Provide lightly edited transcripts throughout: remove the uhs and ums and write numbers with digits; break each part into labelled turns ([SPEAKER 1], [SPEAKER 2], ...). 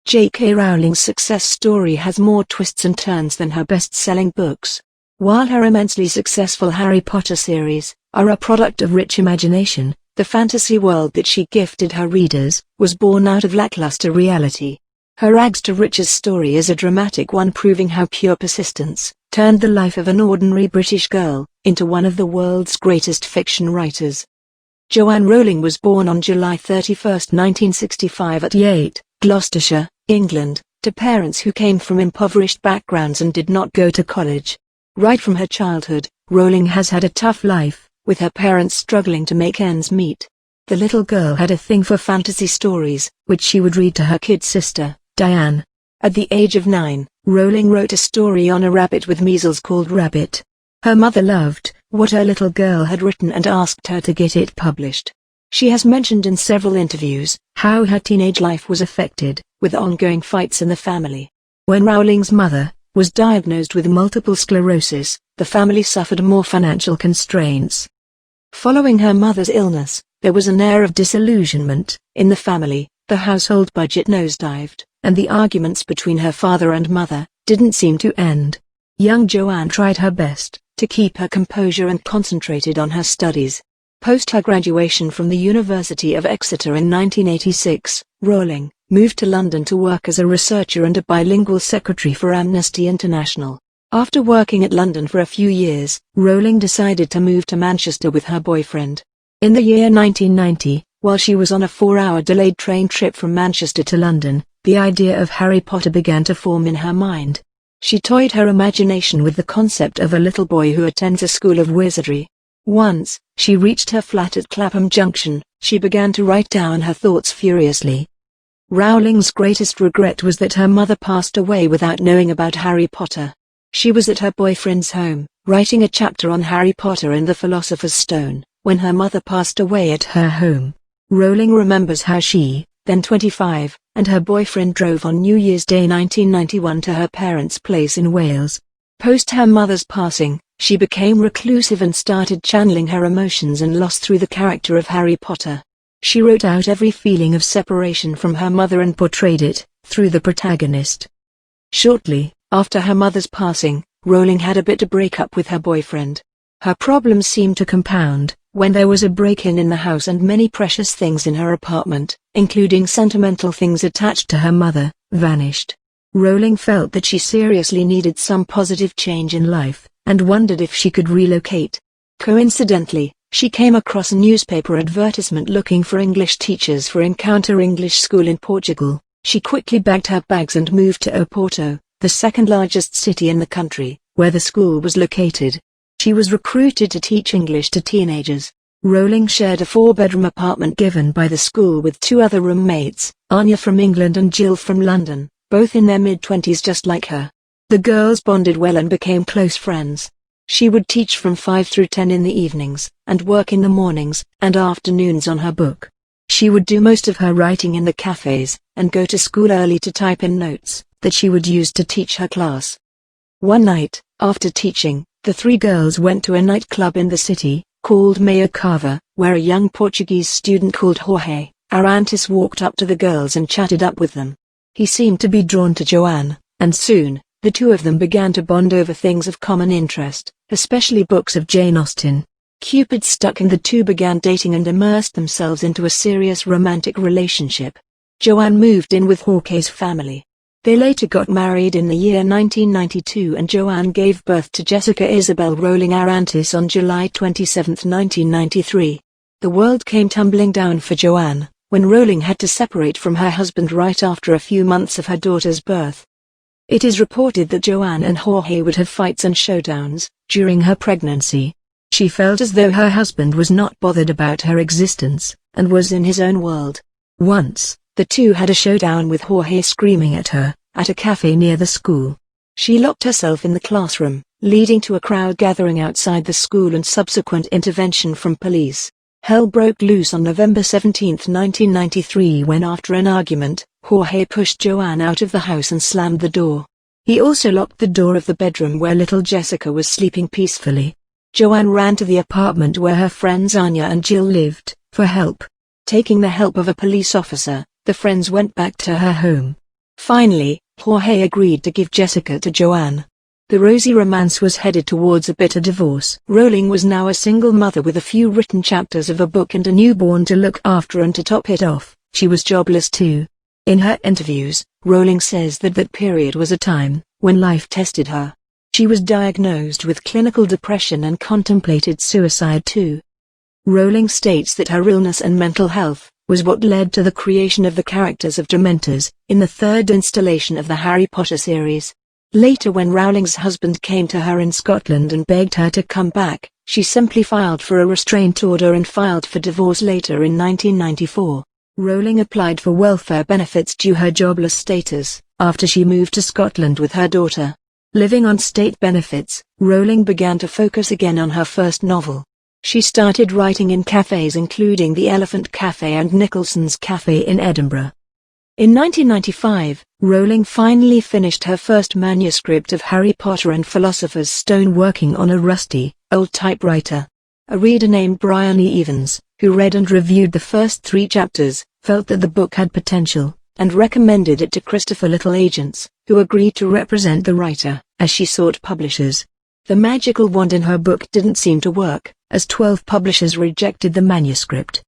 [SPEAKER 1] J.K. Rowling's success story has more twists and turns than her best-selling books. While her immensely successful Harry Potter series are a product of rich imagination, the fantasy world that she gifted her readers was born out of lackluster reality. Her rags to riches story is a dramatic one, proving how pure persistence turned the life of an ordinary British girl into one of the world's greatest fiction writers. Joanne Rowling was born on July 31, 1965 at Yate, Gloucestershire, England, to parents who came from impoverished backgrounds and did not go to college. Right from her childhood, Rowling has had a tough life, with her parents struggling to make ends meet. The little girl had a thing for fantasy stories, which she would read to her kid sister, Diane. At the age of 9, Rowling wrote a story on a rabbit with measles called Rabbit. Her mother loved what her little girl had written and asked her to get it published. She has mentioned in several interviews how her teenage life was affected, with ongoing fights in the family. When Rowling's mother was diagnosed with multiple sclerosis, the family suffered more financial constraints. Following her mother's illness, there was an air of disillusionment in the family. The household budget nosedived, and the arguments between her father and mother didn't seem to end. Young Joanne tried her best to keep her composure and concentrated on her studies. Post her graduation from the University of Exeter in 1986, Rowling moved to London to work as a researcher and a bilingual secretary for Amnesty International. After working at London for a few years, Rowling decided to move to Manchester with her boyfriend. In the year 1990, while she was on a 4-hour delayed train trip from Manchester to London, the idea of Harry Potter began to form in her mind. She toyed her imagination with the concept of a little boy who attends a school of wizardry. Once she reached her flat at Clapham Junction, she began to write down her thoughts furiously. Rowling's greatest regret was that her mother passed away without knowing about Harry Potter. She was at her boyfriend's home, writing a chapter on Harry Potter and the Philosopher's Stone, when her mother passed away at her home. Rowling remembers how she, then 25, and her boyfriend drove on New Year's Day 1991 to her parents' place in Wales. Post her mother's passing, she became reclusive and started channeling her emotions and loss through the character of Harry Potter. She wrote out every feeling of separation from her mother and portrayed it through the protagonist. Shortly after her mother's passing, Rowling had a bitter breakup with her boyfriend. Her problems seemed to compound when there was a break-in in the house and many precious things in her apartment, including sentimental things attached to her mother, vanished. Rowling felt that she seriously needed some positive change in life, and wondered if she could relocate. Coincidentally, she came across a newspaper advertisement looking for English teachers for Encounter English School in Portugal. She quickly bagged her bags and moved to Oporto, the second largest city in the country, where the school was located. She was recruited to teach English to teenagers. Rowling shared a 4-bedroom apartment given by the school with 2 other roommates, Anya from England and Jill from London, both in their mid-20s just like her. The girls bonded well and became close friends. She would teach from 5 through 10 in the evenings, and work in the mornings and afternoons on her book. She would do most of her writing in the cafes, and go to school early to type in notes that she would use to teach her class. One night, after teaching, the 3 girls went to a nightclub in the city, called Meia Cava, where a young Portuguese student called Jorge Arantes walked up to the girls and chatted up with them. He seemed to be drawn to Joanne, and soon, the two of them began to bond over things of common interest, especially books of Jane Austen. Cupid stuck and the two began dating and immersed themselves into a serious romantic relationship. Joanne moved in with Jorge's family. They later got married in the year 1992 and Joanne gave birth to Jessica Isabel Rowling Arantes on July 27, 1993. The world came tumbling down for Joanne when Rowling had to separate from her husband right after a few months of her daughter's birth. It is reported that Joanne and Jorge would have fights and showdowns during her pregnancy. She felt as though her husband was not bothered about her existence, and was in his own world. Once, the two had a showdown with Jorge screaming at her, at a cafe near the school. She locked herself in the classroom, leading to a crowd gathering outside the school and subsequent intervention from police. Hell broke loose on November 17, 1993 when after an argument, Jorge pushed Joanne out of the house and slammed the door. He also locked the door of the bedroom where little Jessica was sleeping peacefully. Joanne ran to the apartment where her friends Anya and Jill lived, for help. Taking the help of a police officer, the friends went back to her home. Finally, Jorge agreed to give Jessica to Joanne. The rosy romance was headed towards a bitter divorce. Rowling was now a single mother with a few written chapters of a book and a newborn to look after, and to top it off, she was jobless too. In her interviews, Rowling says that period was a time when life tested her. She was diagnosed with clinical depression and contemplated suicide too. Rowling states that her illness and mental health was what led to the creation of the characters of Dementors in the third installation of the Harry Potter series. Later, when Rowling's husband came to her in Scotland and begged her to come back, she simply filed for a restraint order and filed for divorce later in 1994. Rowling applied for welfare benefits due her jobless status, after she moved to Scotland with her daughter. Living on state benefits, Rowling began to focus again on her first novel. She started writing in cafes including the Elephant Cafe and Nicholson's Cafe in Edinburgh. In 1995, Rowling finally finished her first manuscript of Harry Potter and Philosopher's Stone working on a rusty, old typewriter. A reader named Brian E. Evans, who read and reviewed the first 3 chapters, felt that the book had potential, and recommended it to Christopher Little Agents, who agreed to represent the writer, as she sought publishers. The magical wand in her book didn't seem to work, as 12 publishers rejected the manuscript.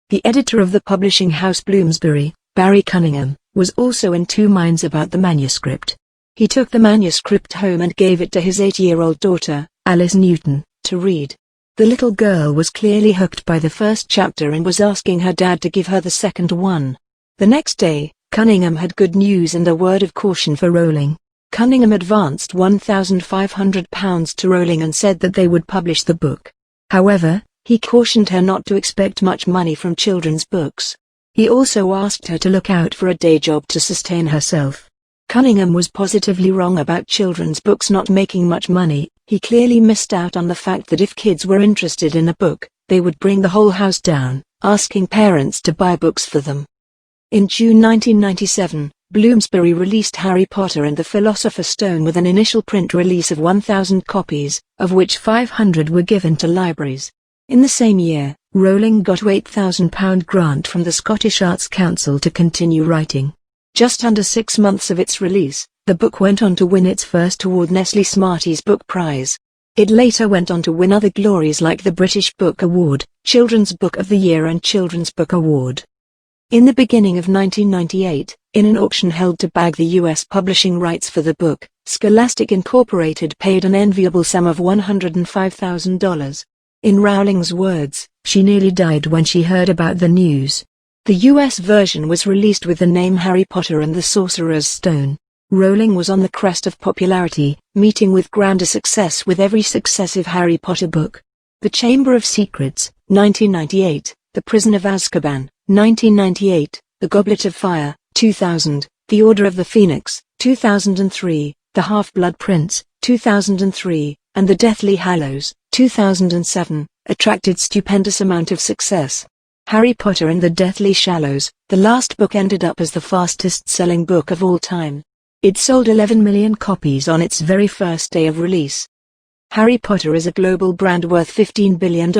[SPEAKER 1] The editor of the publishing house Bloomsbury, Barry Cunningham, was also in 2 minds about the manuscript. He took the manuscript home and gave it to his 8-year-old daughter, Alice Newton, to read. The little girl was clearly hooked by the first chapter and was asking her dad to give her the second one. The next day, Cunningham had good news and a word of caution for Rowling. Cunningham advanced £1,500 to Rowling and said that they would publish the book. However, he cautioned her not to expect much money from children's books. He also asked her to look out for a day job to sustain herself. Cunningham was positively wrong about children's books not making much money. He clearly missed out on the fact that if kids were interested in a book, they would bring the whole house down, asking parents to buy books for them. In June 1997, Bloomsbury released Harry Potter and the Philosopher's Stone with an initial print release of 1,000 copies, of which 500 were given to libraries. In the same year, Rowling got a £8,000 grant from the Scottish Arts Council to continue writing. Just under 6 months of its release, the book went on to win its first award, Nestle Smarties Book Prize. It later went on to win other glories like the British Book Award, Children's Book of the Year and Children's Book Award. In the beginning of 1998, in an auction held to bag the U.S. publishing rights for the book, Scholastic Incorporated paid an enviable sum of $105,000. In Rowling's words, she nearly died when she heard about the news. The US version was released with the name Harry Potter and the Sorcerer's Stone. Rowling was on the crest of popularity, meeting with grander success with every successive Harry Potter book. The Chamber of Secrets, 1998, The Prison of Azkaban, 1998, The Goblet of Fire, 2000, The Order of the Phoenix, 2003, The Half-Blood Prince, 2003, and The Deathly Hallows, 2007, attracted stupendous amount of success. Harry Potter and the Deathly Hallows, the last book, ended up as the fastest-selling book of all time. It sold 11 million copies on its very first day of release. Harry Potter is a global brand worth $15 billion.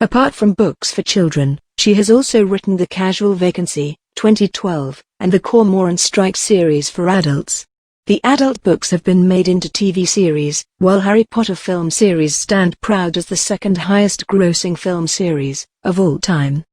[SPEAKER 1] Apart from books for children, she has also written The Casual Vacancy, 2012, and the Cormoran Strike series for adults. The adult books have been made into TV series, while Harry Potter film series stand proud as the second highest grossing film series of all time.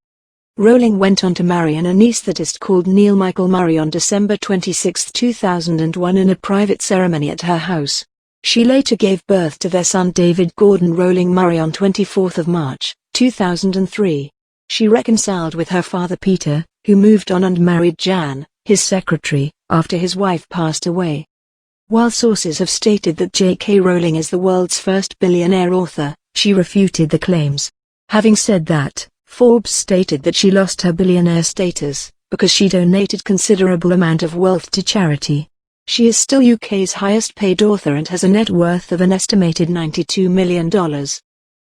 [SPEAKER 1] Rowling went on to marry an anaesthetist called Neil Michael Murray on December 26, 2001 in a private ceremony at her house. She later gave birth to their son David Gordon Rowling Murray on 24 March, 2003. She reconciled with her father Peter, who moved on and married Jan, his secretary, after his wife passed away. While sources have stated that J.K. Rowling is the world's first billionaire author, she refuted the claims. Having said that, Forbes stated that she lost her billionaire status because she donated considerable amount of wealth to charity. She is still UK's highest paid author and has a net worth of an estimated $92 million.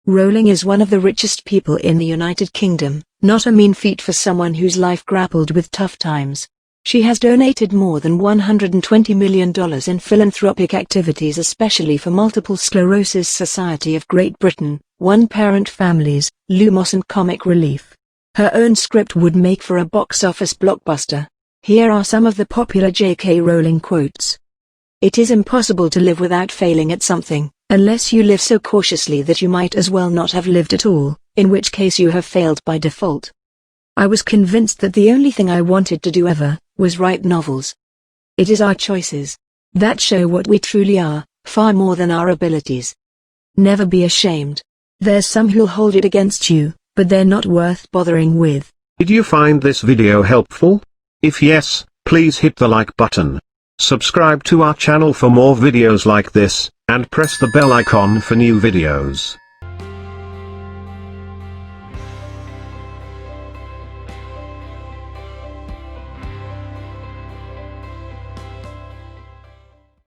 [SPEAKER 1] Rowling is one of the richest people in the United Kingdom, not a mean feat for someone whose life grappled with tough times. She has donated more than $120 million in philanthropic activities, especially for Multiple Sclerosis Society of Great Britain, one-parent families, Lumos and Comic Relief. Her own script would make for a box office blockbuster. Here are some of the popular J.K. Rowling quotes. It is impossible to live without failing at something, unless you live so cautiously that you might as well not have lived at all, in which case you have failed by default. I was convinced that the only thing I wanted to do ever was write novels. It is our choices that show what we truly are, far more than our abilities. Never be ashamed. There's some who'll hold it against you, but they're not worth bothering with.
[SPEAKER 2] Did you find this video helpful? If yes, please hit the like button. Subscribe to our channel for more videos like this, and press the bell icon for new videos.